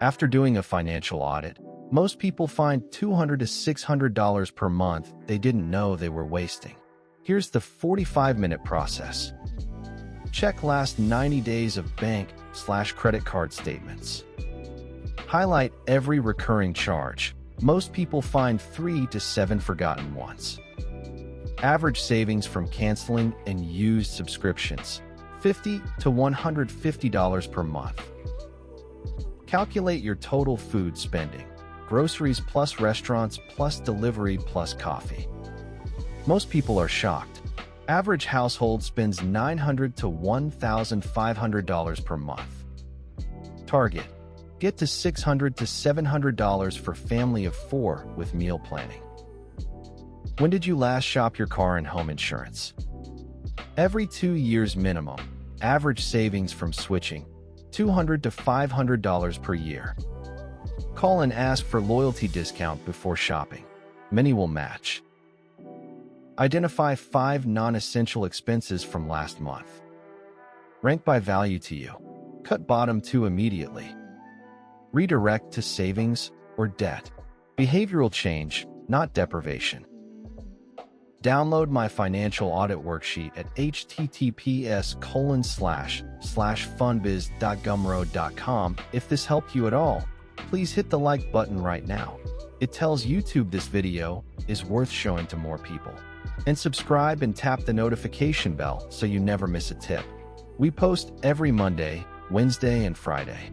After doing a financial audit, most people find $200 to $600 per month they didn't know they were wasting. Here's the 45-minute process. Check last 90 days of bank/credit card statements. Highlight every recurring charge. Most people find 3 to 7 forgotten ones. Average savings from canceling and used subscriptions, $50 to $150 per month. Calculate your total food spending, groceries plus restaurants plus delivery plus coffee. Most people are shocked. Average household spends $900 to $1,500 per month. Target: get to $600 to $700 for family of 4 with meal planning. When did you last shop your car and home insurance? Every 2 years minimum. Average savings from switching, $200 to $500 per year. Call and ask for loyalty discount before shopping. Many will match. Identify 5 non-essential expenses from last month. Rank by value to you. Cut bottom 2 immediately. Redirect to savings or debt. Behavioral change, not deprivation. Download my financial audit worksheet at https://funbiz.gumroad.com. If this helped you at all, please hit the like button right now. It tells YouTube this video is worth showing to more people. And subscribe and tap the notification bell so you never miss a tip. We post every Monday, Wednesday, and Friday.